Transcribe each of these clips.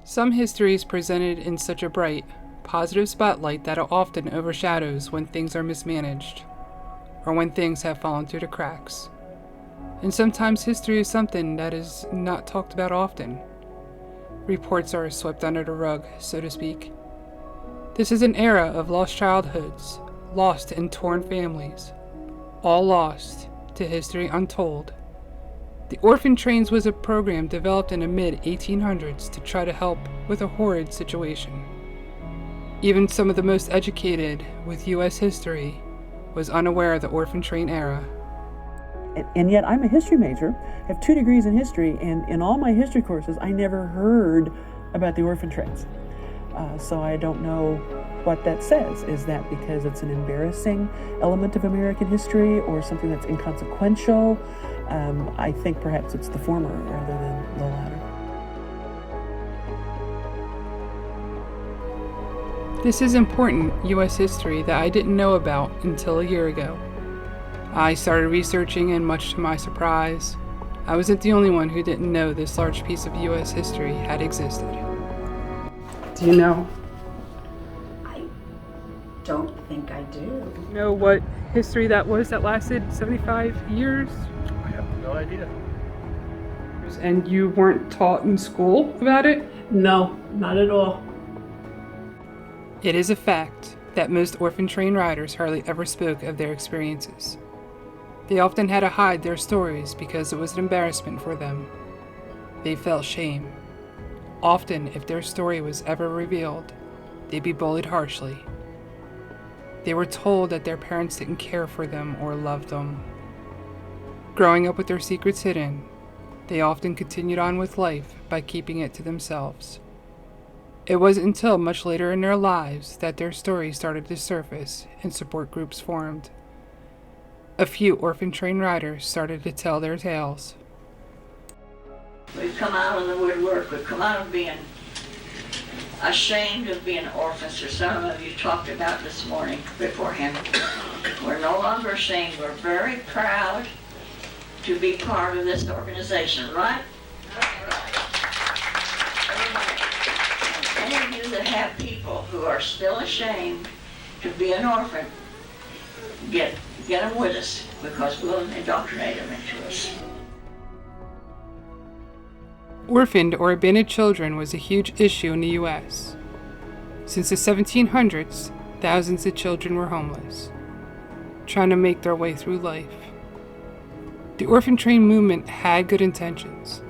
Some history is presented in such a bright, positive spotlight that it often overshadows when things are mismanaged, or when things have fallen through the cracks. And sometimes history is something that is not talked about often. Reports are swept under the rug, so to speak. This is an era of lost childhoods, lost and torn families, all lost to history untold. The Orphan Trains was a program developed in the mid-1800s to try to help with a horrid situation. Even some of the most educated with U.S. history was unaware of the Orphan Train era. And yet I'm a history major, have 2 degrees in history, and in all my history courses I never heard about the Orphan Trains. So I don't know what that says. Is that because it's an embarrassing element of American history or something that's inconsequential? I think perhaps it's the former rather than the latter. This is important U.S. history that I didn't know about until a year ago. I started researching, and much to my surprise, I wasn't the only one who didn't know this large piece of U.S. history had existed. Do you know? I don't think I do. Do you know what history that was that lasted 75 years? I have no idea. And you weren't taught in school about it? No, not at all. It is a fact that most orphan train riders hardly ever spoke of their experiences. They often had to hide their stories because it was an embarrassment for them. They felt shame. Often, if their story was ever revealed, they'd be bullied harshly. They were told that their parents didn't care for them or love them. Growing up with their secrets hidden, they often continued on with life by keeping it to themselves. It wasn't until much later in their lives that their stories started to surface and support groups formed. A few orphan train riders started to tell their tales. We've come out of the woodwork, we've come out of being ashamed of being orphans, or some of you talked about this morning beforehand. We're no longer ashamed, we're very proud to be part of this organization, right? And any of you that have people who are still ashamed to be an orphan, get them with us, because we'll indoctrinate them into us. Orphaned or abandoned children was a huge issue in the U.S. Since the 1700s, thousands of children were homeless, trying to make their way through life. The orphan train movement had good intentions,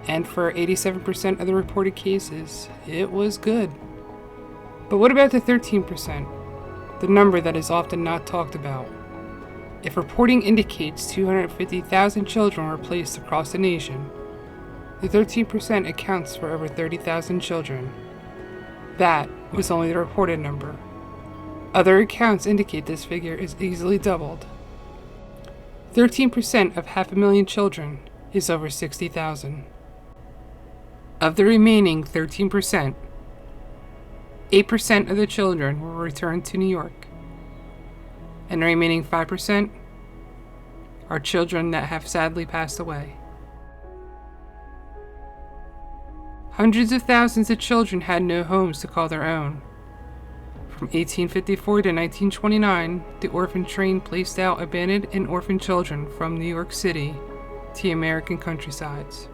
and for 87% of the reported cases, it was good. But what about the 13%, the number that is often not talked about? If reporting indicates 250,000 children were placed across the nation, the 13% accounts for over 30,000 children. That was only the reported number. Other accounts indicate this figure is easily doubled. 13% of 500,000 children is over 60,000. Of the remaining 13%, 8% of the children were returned to New York, and the remaining 5% are children that have sadly passed away. Hundreds of thousands of children had no homes to call their own. From 1854 to 1929, the Orphan Train placed out abandoned and orphaned children from New York City to the American countrysides.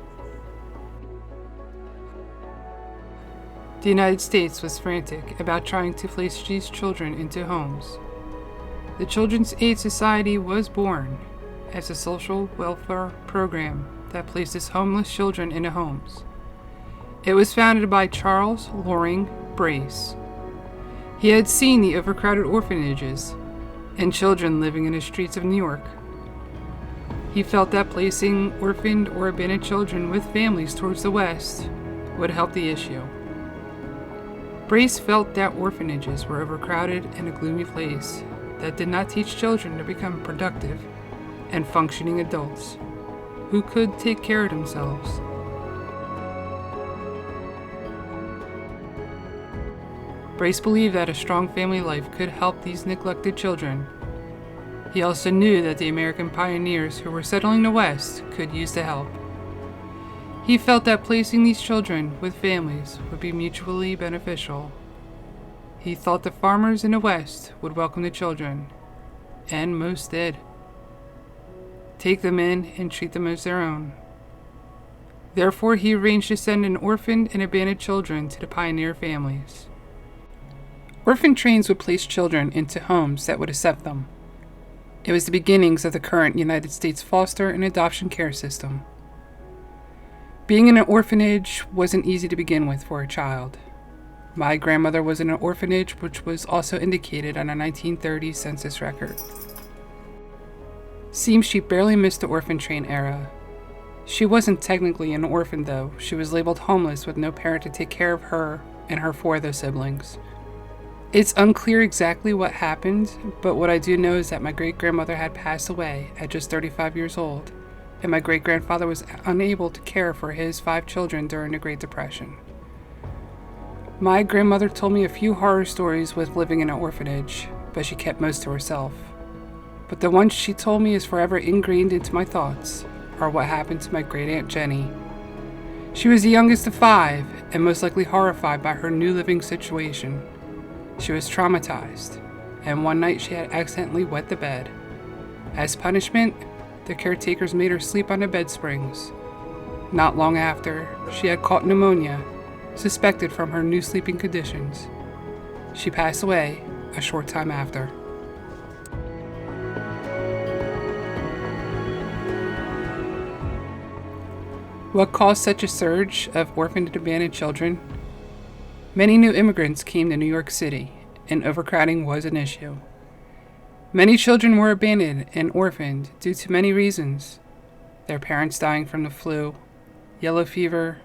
The United States was frantic about trying to place these children into homes. The Children's Aid Society was born as a social welfare program that places homeless children into homes. It was founded by Charles Loring Brace. He had seen the overcrowded orphanages and children living in the streets of New York. He felt that placing orphaned or abandoned children with families towards the West would help the issue. Brace felt that orphanages were overcrowded and a gloomy place that did not teach children to become productive and functioning adults who could take care of themselves. Brace believed that a strong family life could help these neglected children. He also knew that the American pioneers who were settling the West could use the help. He felt that placing these children with families would be mutually beneficial. He thought the farmers in the West would welcome the children, and most did. Take them in and treat them as their own. Therefore, he arranged to send an orphaned and abandoned children to the pioneer families. Orphan Trains would place children into homes that would accept them. It was the beginnings of the current United States foster and adoption care system. Being in an orphanage wasn't easy to begin with for a child. My grandmother was in an orphanage, which was also indicated on a 1930 census record. Seems she barely missed the orphan train era. She wasn't technically an orphan though. She was labeled homeless with no parent to take care of her and her 4 other siblings. It's unclear exactly what happened, but what I do know is that my great-grandmother had passed away at just 35 years old, and my great-grandfather was unable to care for his 5 children during the Great Depression. My grandmother told me a few horror stories with living in an orphanage, but she kept most to herself. But the ones she told me is forever ingrained into my thoughts are what happened to my great-aunt Jenny. She was the youngest of 5, and most likely horrified by her new living situation. She was traumatized, and one night she had accidentally wet the bed. As punishment, the caretakers made her sleep on the bed springs. Not long after, she had caught pneumonia, suspected from her new sleeping conditions. She passed away a short time after. What caused such a surge of orphaned and abandoned children? Many new immigrants came to New York City, and overcrowding was an issue. Many children were abandoned and orphaned due to many reasons. Their parents dying from the flu, yellow fever,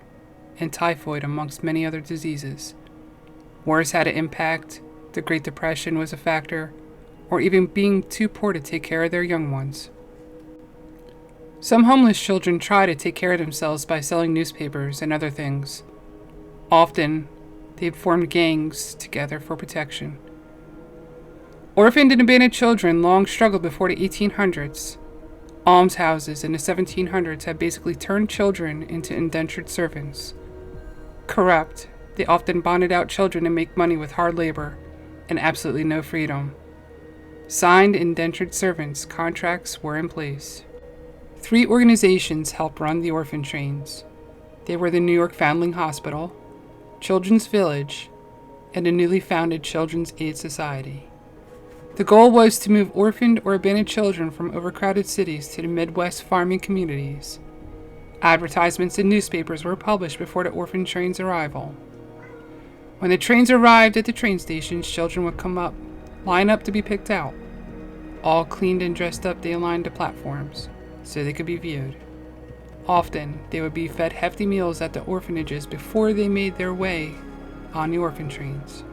and typhoid amongst many other diseases. Wars had an impact, the Great Depression was a factor, or even being too poor to take care of their young ones. Some homeless children try to take care of themselves by selling newspapers and other things. Often, they've formed gangs together for protection. Orphaned and abandoned children long struggled before the 1800s. Almshouses in the 1700s had basically turned children into indentured servants. Corrupt, they often bonded out children to make money with hard labor and absolutely no freedom. Signed indentured servants contracts were in place. 3 organizations helped run the orphan trains. They were the New York Foundling Hospital, Children's Village, and a newly founded Children's Aid Society. The goal was to move orphaned or abandoned children from overcrowded cities to the Midwest farming communities. Advertisements in newspapers were published before the orphan train's arrival. When the trains arrived at the train stations, children would line up to be picked out. All cleaned and dressed up, they aligned the platforms so they could be viewed. Often, they would be fed hefty meals at the orphanages before they made their way on the orphan trains.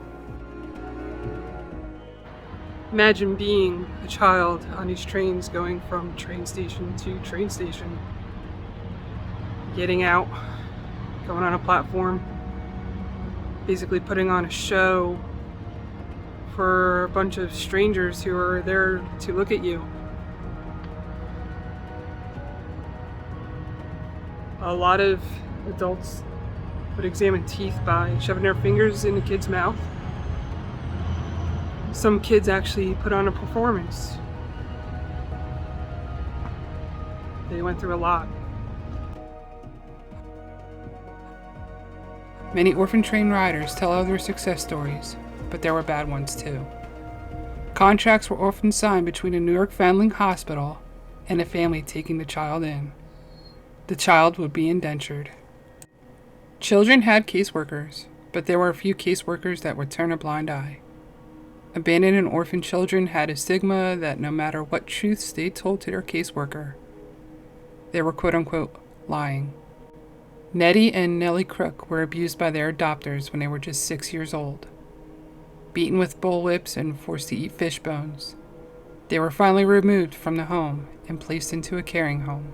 Imagine being a child on these trains going from train station to train station. Getting out, going on a platform, basically putting on a show for a bunch of strangers who are there to look at you. A lot of adults would examine teeth by shoving their fingers in the kid's mouth. Some kids actually put on a performance. They went through a lot. Many orphan train riders tell other success stories, but there were bad ones too. Contracts were often signed between a New York Foundling Hospital and a family taking the child in. The child would be indentured. Children had caseworkers, but there were a few caseworkers that would turn a blind eye. Abandoned and orphaned children had a stigma that no matter what truths they told to their caseworker, they were quote-unquote lying. Nettie and Nellie Crook were abused by their adopters when they were just 6 years old. Beaten with bullwhips and forced to eat fish bones, they were finally removed from the home and placed into a caring home.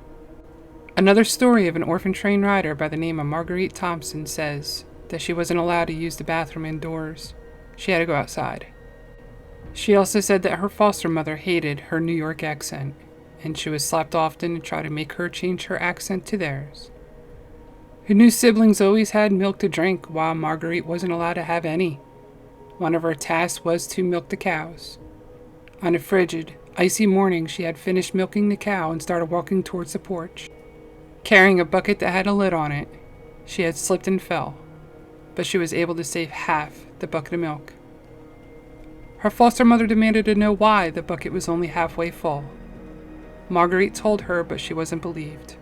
Another story of an orphan train rider by the name of Marguerite Thompson says that she wasn't allowed to use the bathroom indoors. She had to go outside. She also said that her foster mother hated her New York accent, and she was slapped often to try to make her change her accent to theirs. Her new siblings always had milk to drink, while Marguerite wasn't allowed to have any. One of her tasks was to milk the cows. On a frigid, icy morning, she had finished milking the cow and started walking towards the porch. Carrying a bucket that had a lid on it, she had slipped and fell, but she was able to save half the bucket of milk. Her foster mother demanded to know why the bucket was only halfway full. Marguerite told her, but she wasn't believed.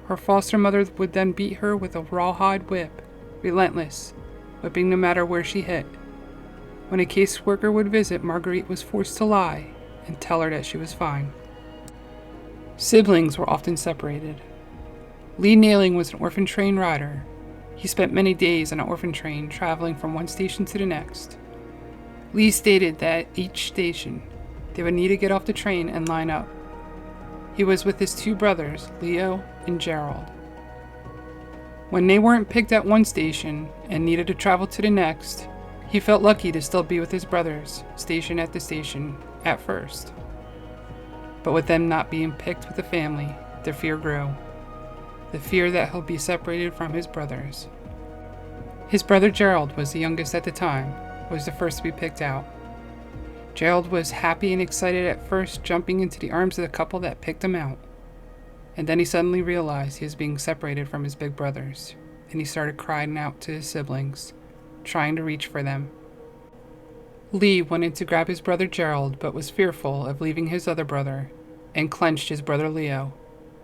Her foster mother would then beat her with a rawhide whip, relentless, whipping no matter where she hit. When a caseworker would visit, Marguerite was forced to lie and tell her that she was fine. Siblings were often separated. Lee Nailing was an orphan train rider. He spent many days on an orphan train, traveling from one station to the next. Lee stated that at each station, they would need to get off the train and line up. He was with his two brothers, Leo and Gerald. When they weren't picked at one station and needed to travel to the next, he felt lucky to still be with his brothers, stationed at the station at first. But with them not being picked with the family, their fear grew. The fear that he'll be separated from his brothers. His brother Gerald was the youngest at the time, was the first to be picked out. Gerald was happy and excited at first, jumping into the arms of the couple that picked him out. And then he suddenly realized he was being separated from his big brothers, and he started crying out to his siblings, trying to reach for them. Lee wanted to grab his brother Gerald, but was fearful of leaving his other brother, and clenched his brother Leo,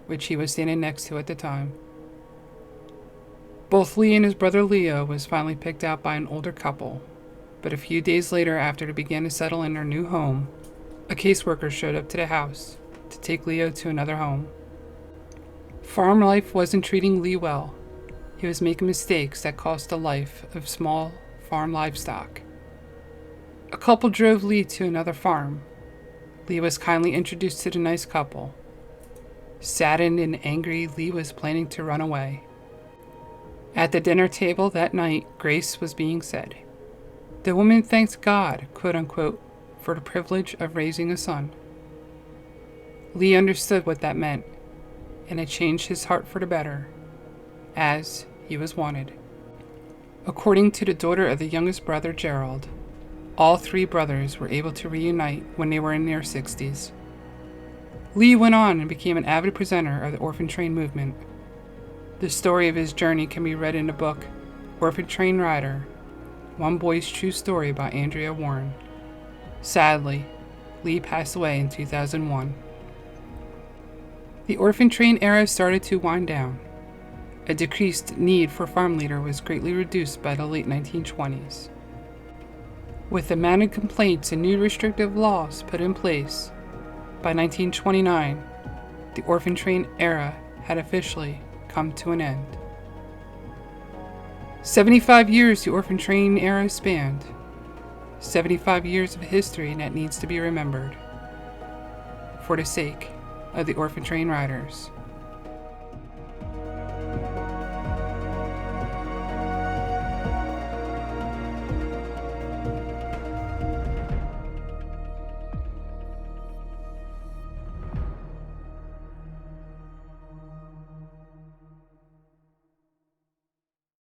which he was standing next to at the time. Both Lee and his brother Leo was finally picked out by an older couple, but a few days later, after they began to settle in their new home, a caseworker showed up to the house to take Leo to another home. Farm life wasn't treating Lee well. He was making mistakes that cost the life of small farm livestock. A couple drove Lee to another farm. Lee was kindly introduced to the nice couple. Saddened and angry, Lee was planning to run away. At the dinner table that night, grace was being said. The woman thanked God, quote unquote, for the privilege of raising a son. Lee understood what that meant, and it changed his heart for the better, as he was wanted. According to the daughter of the youngest brother, Gerald, all three brothers were able to reunite when they were in their 60s. Lee went on and became an avid presenter of the Orphan Train movement. The story of his journey can be read in the book Orphan Train Rider, One Boy's True Story by Andrea Warren. Sadly, Lee passed away in 2001. The orphan train era started to wind down. A decreased need for farm leader was greatly reduced by the late 1920s. With the mounting complaints and new restrictive laws put in place, by 1929, the orphan train era had officially come to an end. 75 years the orphan train era spanned. 75 years of history that needs to be remembered. For the sake of the orphan train riders.